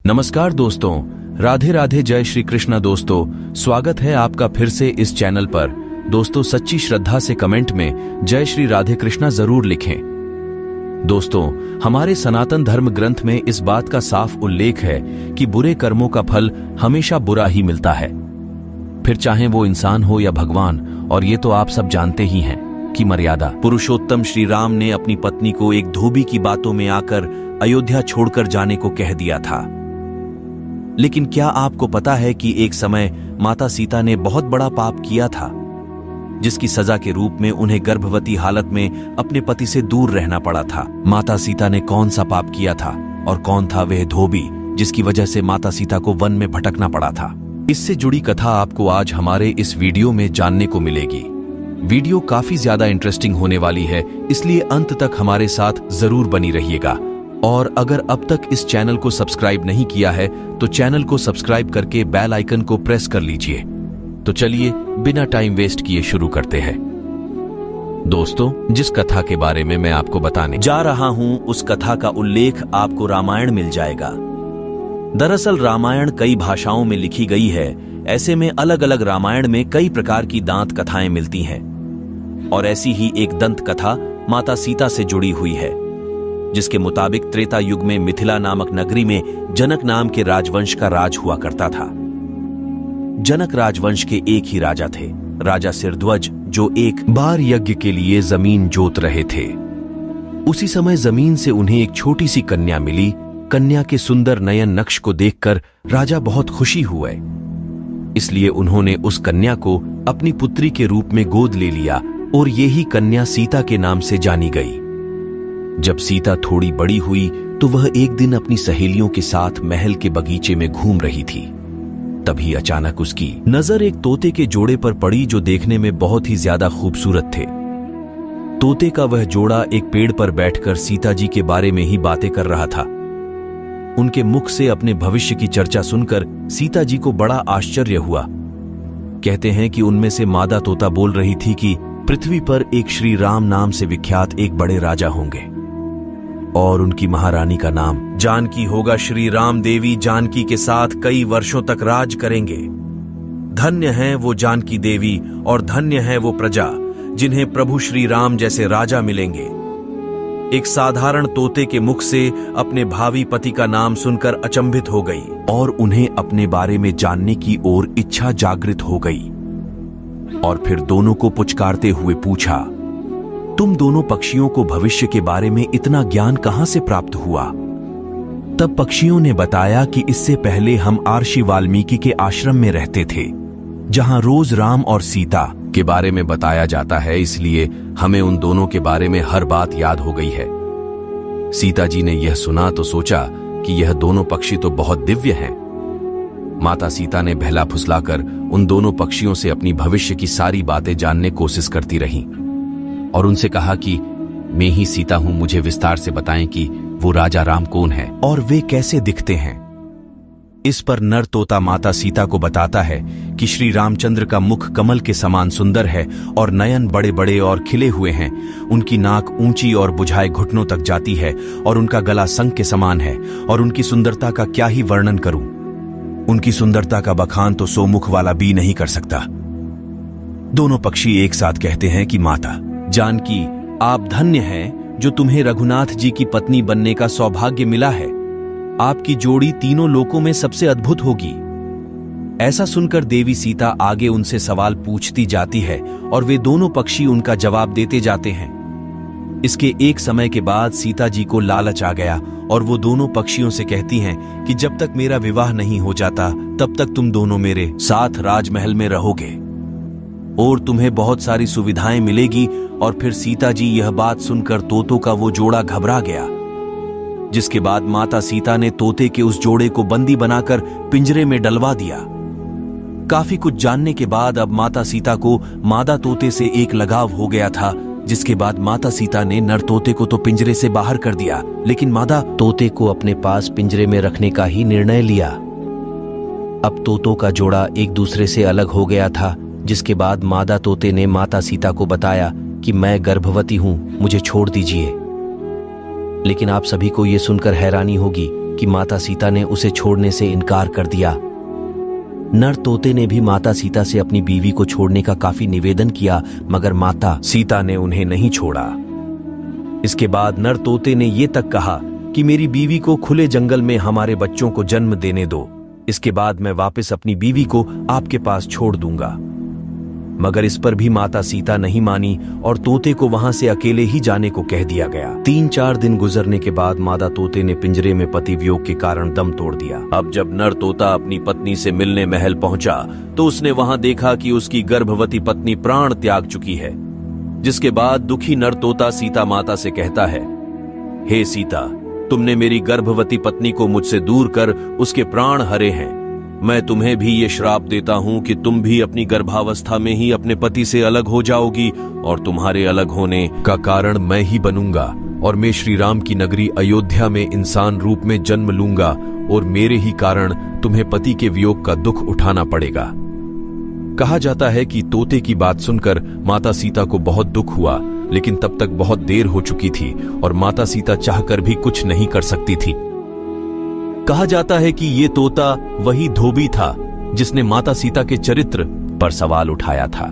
नमस्कार दोस्तों, राधे राधे, जय श्री कृष्णा। दोस्तों, स्वागत है आपका फिर से इस चैनल पर। दोस्तों, सच्ची श्रद्धा से कमेंट में जय श्री राधे कृष्णा जरूर लिखें। दोस्तों, हमारे सनातन धर्म ग्रंथ में इस बात का साफ उल्लेख है कि बुरे कर्मों का फल हमेशा बुरा ही मिलता है, फिर चाहे वो इंसान हो या भगवान। और ये तो आप सब जानते ही हैं कि मर्यादा पुरुषोत्तम श्री राम ने अपनी पत्नी को एक धोबी की बातों में आकर अयोध्या छोड़कर जाने को कह दिया था। लेकिन क्या आपको पता है कि एक समय माता सीता ने बहुत बड़ा पाप किया था, जिसकी सजा के रूप में उन्हें गर्भवती हालत में अपने पति से दूर रहना पड़ा था। माता सीता ने कौन सा पाप किया था और कौन था वह धोबी जिसकी वजह से माता सीता को वन में भटकना पड़ा था? इससे जुड़ी कथा आपको आज हमारे इस वीडियो में जानने को मिलेगी। वीडियो काफी ज्यादा इंटरेस्टिंग होने वाली है, इसलिए अंत तक हमारे साथ जरूर बनी रहिएगा। और अगर अब तक इस चैनल को सब्सक्राइब नहीं किया है तो चैनल को सब्सक्राइब करके बेल आइकन को प्रेस कर लीजिए। तो चलिए बिना टाइम वेस्ट किए शुरू करते हैं। दोस्तों, जिस कथा के बारे में मैं आपको बताने जा रहा हूं, उस कथा का उल्लेख आपको रामायण मिल जाएगा। दरअसल रामायण कई भाषाओं में लिखी गई है। ऐसे में अलग अलग रामायण में कई प्रकार की दांत कथाएं मिलती हैं, और ऐसी ही एक दंत कथा माता सीता से जुड़ी हुई है, जिसके मुताबिक त्रेता युग में मिथिला नामक नगरी में जनक नाम के राजवंश का राज हुआ करता था। जनक राजवंश के एक ही राजा थे, राजा सिरध्वज, जो एक बार यज्ञ के लिए जमीन जोत रहे थे। उसी समय जमीन से उन्हें एक छोटी सी कन्या मिली। कन्या के सुंदर नयन नक्श को देखकर राजा बहुत खुशी हुए, इसलिए उन्होंने उस कन्या को अपनी पुत्री के रूप में गोद ले लिया और यही कन्या सीता के नाम से जानी गई। जब सीता थोड़ी बड़ी हुई तो वह एक दिन अपनी सहेलियों के साथ महल के बगीचे में घूम रही थी। तभी अचानक उसकी नजर एक तोते के जोड़े पर पड़ी, जो देखने में बहुत ही ज्यादा खूबसूरत थे। तोते का वह जोड़ा एक पेड़ पर बैठकर सीता जी के बारे में ही बातें कर रहा था। उनके मुख से अपने भविष्य की चर्चा सुनकर सीता जी को बड़ा आश्चर्य हुआ। कहते हैं कि उनमें से मादा तोता बोल रही थी कि पृथ्वी पर एक श्री राम नाम से विख्यात एक बड़े राजा होंगे और उनकी महारानी का नाम जानकी होगा। श्री राम देवी जानकी के साथ कई वर्षों तक राज करेंगे। धन्य है वो जानकी देवी और धन्य है वो प्रजा जिन्हें प्रभु श्री राम जैसे राजा मिलेंगे। एक साधारण तोते के मुख से अपने भावी पति का नाम सुनकर अचंभित हो गई और उन्हें अपने बारे में जानने की ओर इच्छा जागृत हो गई। और फिर दोनों को पुचकारते हुए पूछा, तुम दोनों पक्षियों को भविष्य के बारे में इतना ज्ञान कहां से प्राप्त हुआ? तब पक्षियों ने बताया कि इससे पहले हम आर्षि वाल्मीकि के आश्रम में रहते थे, जहां रोज राम और सीता के बारे में बताया जाता है, इसलिए हमें उन दोनों के बारे में हर बात याद हो गई है। सीता जी ने यह सुना तो सोचा कि यह दोनों पक्षी तो बहुत दिव्य हैं। माता सीता ने बहला फुसलाकर उन दोनों पक्षियों से अपनी भविष्य की सारी बातें जानने की कोशिश करती रहीं और उनसे कहा कि मैं ही सीता हूं, मुझे विस्तार से बताएं कि वो राजा राम कौन है और वे कैसे दिखते हैं। इस पर नर तोता माता सीता को बताता है कि श्री रामचंद्र का मुख कमल के समान सुंदर है और नयन बड़े बड़े और खिले हुए हैं। उनकी नाक ऊंची और बुझाए घुटनों तक जाती है और उनका गला शंख के समान है, और उनकी सुंदरता का क्या ही वर्णन करूं। उनकी सुंदरता का बखान तो सौ मुख वाला भी नहीं कर सकता। दोनों पक्षी एक साथ कहते हैं कि माता जानकी, आप धन्य हैं जो तुम्हें रघुनाथ जी की पत्नी बनने का सौभाग्य मिला है। आपकी जोड़ी तीनों लोकों में सबसे अद्भुत होगी। ऐसा सुनकर देवी सीता आगे उनसे सवाल पूछती जाती है और वे दोनों पक्षी उनका जवाब देते जाते हैं। इसके एक समय के बाद सीता जी को लालच आ गया और वो दोनों पक्षियों से कहती हैं कि जब तक मेरा विवाह नहीं हो जाता तब तक तुम दोनों मेरे साथ राजमहल में रहोगे और तुम्हें बहुत सारी सुविधाएं मिलेगी। और फिर सीता जी यह बात सुनकर तोतों का वो जोड़ा घबरा गया, जिसके बाद माता सीता ने तोते के उस जोड़े को बंदी बनाकर पिंजरे में डलवा दिया। काफी कुछ जानने के बाद अब माता सीता को मादा तोते से एक लगाव हो गया था, जिसके बाद माता सीता ने नर तोते को तो पिंजरे से बाहर कर दिया, लेकिन मादा तोते को अपने पास पिंजरे में रखने का ही निर्णय लिया। अब तोतों का जोड़ा एक दूसरे से अलग हो गया था, जिसके बाद मादा तोते ने माता सीता को बताया कि मैं गर्भवती हूं, मुझे छोड़ दीजिए। लेकिन आप सभी को यह सुनकर हैरानी होगी कि माता सीता ने उसे छोड़ने से इनकार कर दिया। नर तोते ने भी माता सीता से अपनी बीवी को छोड़ने का काफी निवेदन किया, मगर माता सीता ने उन्हें नहीं छोड़ा। इसके बाद नर तोते ने यह तक कहा कि मेरी बीवी को खुले जंगल में हमारे बच्चों को जन्म देने दो, इसके बाद मैं वापस अपनी बीवी को आपके पास छोड़ दूंगा। मगर इस पर भी माता सीता नहीं मानी और तोते को वहां से अकेले ही जाने को कह दिया गया। 3-4 दिन गुजरने के बाद मादा तोते ने पिंजरे में पति वियोग के कारण दम तोड़ दिया। अब जब नर तोता अपनी पत्नी से मिलने महल पहुंचा तो उसने वहां देखा कि उसकी गर्भवती पत्नी प्राण त्याग चुकी है। जिसके बाद दुखी नर तोता सीता माता से कहता है, हे सीता, तुमने मेरी गर्भवती पत्नी को मुझसे दूर कर उसके प्राण हरे हैं। मैं तुम्हें भी ये श्राप देता हूं कि तुम भी अपनी गर्भावस्था में ही अपने पति से अलग हो जाओगी और तुम्हारे अलग होने का कारण मैं ही बनूंगा और मैं श्री राम की नगरी अयोध्या में इंसान रूप में जन्म लूंगा और मेरे ही कारण तुम्हें पति के वियोग का दुख उठाना पड़ेगा। कहा जाता है कि तोते की बात सुनकर माता सीता को बहुत दुख हुआ, लेकिन तब तक बहुत देर हो चुकी थी और माता सीता चाहकर भी कुछ नहीं कर सकती थी। कहा जाता है कि ये तोता वही धोबी था जिसने माता सीता के चरित्र पर सवाल उठाया था,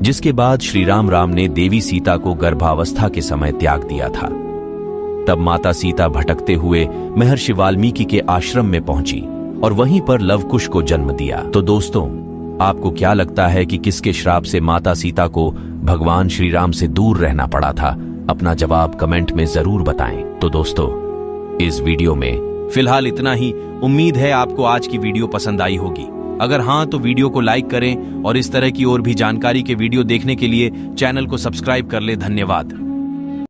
जिसके बाद श्री राम ने देवी सीता को गर्भावस्था के समय त्याग दिया था। तब माता सीता भटकते हुए महर्षि वाल्मीकि के आश्रम में पहुंची और वहीं पर लवकुश को जन्म दिया। तो दोस्तों, आपको क्या लगता है कि किसके श्राप से माता सीता को भगवान श्री राम से दूर रहना पड़ा था? अपना जवाब कमेंट में जरूर बताएं। तो दोस्तों, इस वीडियो में फिलहाल इतना ही। उम्मीद है आपको आज की वीडियो पसंद आई होगी। अगर हाँ तो वीडियो को लाइक करें और इस तरह की और भी जानकारी के वीडियो देखने के लिए चैनल को सब्सक्राइब कर ले। धन्यवाद।